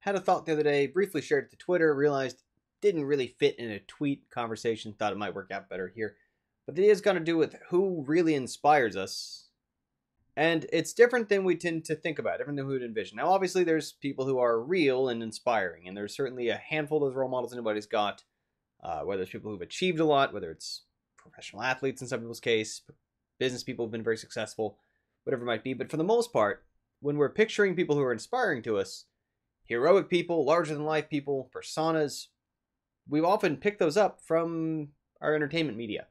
Had a thought the other day, briefly shared it to Twitter, realized didn't really fit in a tweet conversation, thought it might work out better here. But it is going to do with who really inspires us. And it's different than we tend to think about, different than we would envision. Now, obviously, there's people who are real and inspiring, and there's certainly a handful of those role models anybody's got, whether it's people who've achieved a lot, whether it's professional athletes in some people's case, business people who've been very successful, whatever it might be. But for the most part, when we're picturing people who are inspiring to us, heroic people, larger than life people, personas, we often pick those up from our entertainment media.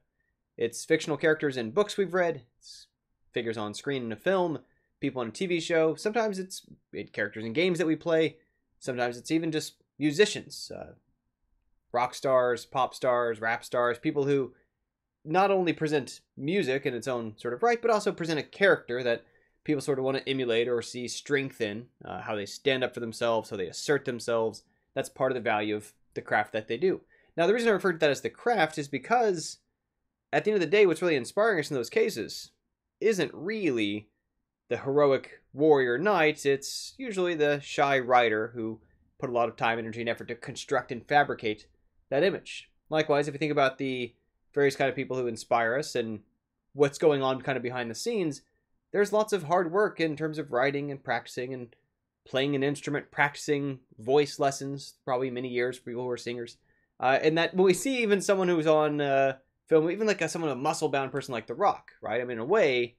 It's fictional characters in books we've read, it's figures on screen in a film, people on a TV show. Sometimes it's characters in games that we play. Sometimes it's even just musicians, rock stars, pop stars, rap stars, people who not only present music in its own sort of right, but also present a character that people sort of want to emulate or see strength in, how they stand up for themselves, how they assert themselves. That's part of the value of the craft that they do. Now, the reason I refer to that as the craft is because at the end of the day, what's really inspiring us in those cases isn't really the heroic warrior knight. It's usually the shy writer who put a lot of time, energy, and effort to construct and fabricate that image. Likewise, if you think about the various kind of people who inspire us and what's going on kind of behind the scenes, there's lots of hard work in terms of writing and practicing and playing an instrument, practicing voice lessons, probably many years for people who are singers. And that when we see even someone who's on film, even like someone, a muscle-bound person like The Rock, right? I mean, in a way,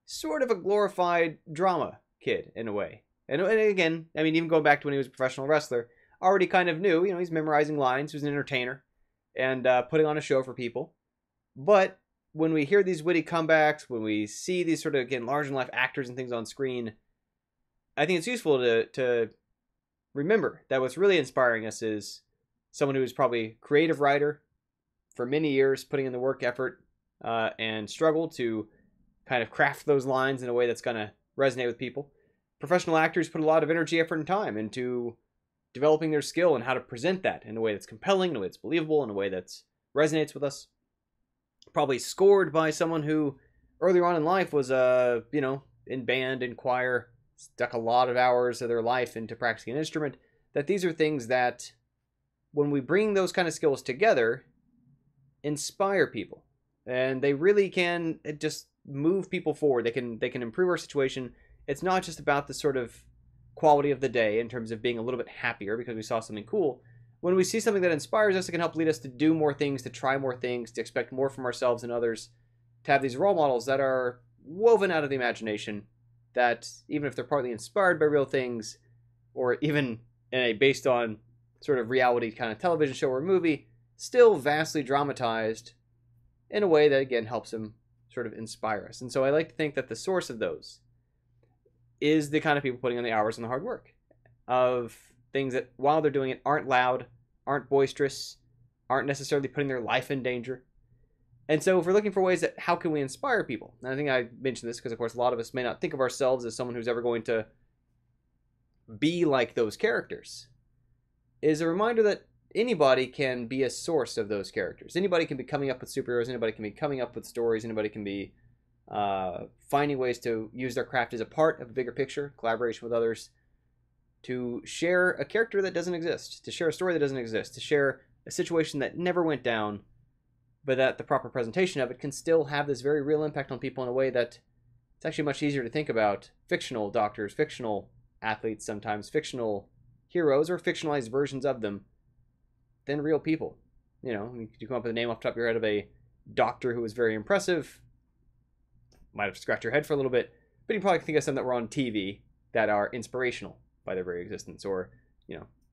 sort of a glorified drama kid in a way. And again, I mean, even going back to when he was a professional wrestler, already kind of knew, he's memorizing lines, he was an entertainer, and putting on a show for people. But when we hear these witty comebacks, when we see these sort of, again, larger-than-life actors and things on screen, I think it's useful to remember that what's really inspiring us is someone who is probably a creative writer for many years, putting in the work effort and struggle to kind of craft those lines in a way that's going to resonate with people. Professional actors put a lot of energy, effort, and time into developing their skill and how to present that in a way that's compelling, in a way that's believable, in a way that resonates with us. Probably scored by someone who earlier on in life was, in band, in choir, stuck a lot of hours of their life into practicing an instrument, that these are things that, when we bring those kind of skills together, inspire people. And they really can just move people forward. They can improve our situation. It's not just about the sort of quality of the day in terms of being a little bit happier because we saw something cool. When we see something that inspires us, it can help lead us to do more things, to try more things, to expect more from ourselves and others, to have these role models that are woven out of the imagination, that even if they're partly inspired by real things, or even based on sort of reality kind of television show or movie, still vastly dramatized in a way that, again, helps them sort of inspire us. And so I like to think that the source of those is the kind of people putting in the hours and the hard work of things that, while they're doing it, aren't loud, aren't boisterous, aren't necessarily putting their life in danger. And so if we're looking for ways that how can we inspire people, and I think I mentioned this because, of course, a lot of us may not think of ourselves as someone who's ever going to be like those characters, is a reminder that anybody can be a source of those characters. Anybody can be coming up with superheroes, anybody can be coming up with stories, anybody can be finding ways to use their craft as a part of a bigger picture, collaboration with others, to share a character that doesn't exist, to share a story that doesn't exist, to share a situation that never went down, but that the proper presentation of it can still have this very real impact on people in a way that it's actually much easier to think about fictional doctors, fictional athletes, sometimes fictional heroes or fictionalized versions of them than real people. You come up with a name off the top of your head of a doctor who was very impressive, might have to scratch your head for a little bit, but you probably think of some that were on TV that are inspirational by their very existence. Or,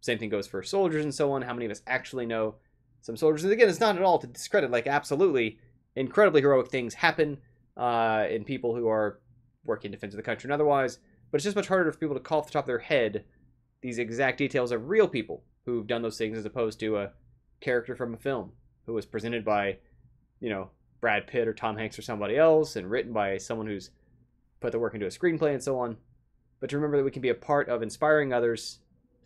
same thing goes for soldiers and so on. How many of us actually know some soldiers? And again, it's not at all to discredit, like, absolutely incredibly heroic things happen in people who are working in defense of the country and otherwise, but it's just much harder for people to call off the top of their head these exact details of real people who've done those things as opposed to a character from a film who was presented by, Brad Pitt or Tom Hanks or somebody else and written by someone who's put the work into a screenplay and so on. But to remember that we can be a part of inspiring others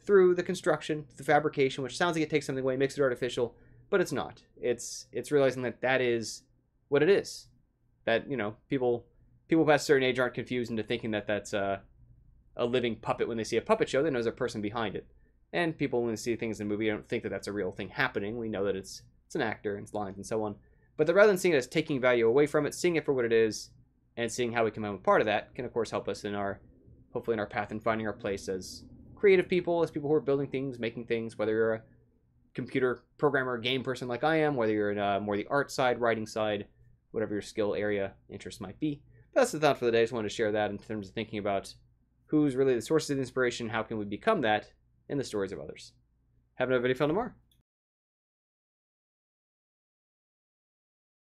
through the construction, the fabrication, which sounds like it takes something away, makes it artificial, but it's not. It's realizing that is what it is. That, people past a certain age aren't confused into thinking that that's a living puppet when they see a puppet show. They know there's a person behind it. And people, when they see things in a movie, don't think that that's a real thing happening. We know that it's an actor and it's lines and so on. But rather than seeing it as taking value away from it, seeing it for what it is, and seeing how we can become a part of that can, of course, help us in hopefully in our path and finding our place as creative people, as people who are building things, making things, whether you're a computer programmer or game person like I am, whether you're in more the art side, writing side, whatever your skill area interest might be. But that's the thought for the day. I just wanted to share that in terms of thinking about who's really the sources of inspiration, how can we become that in the stories of others. Have another video fun tomorrow.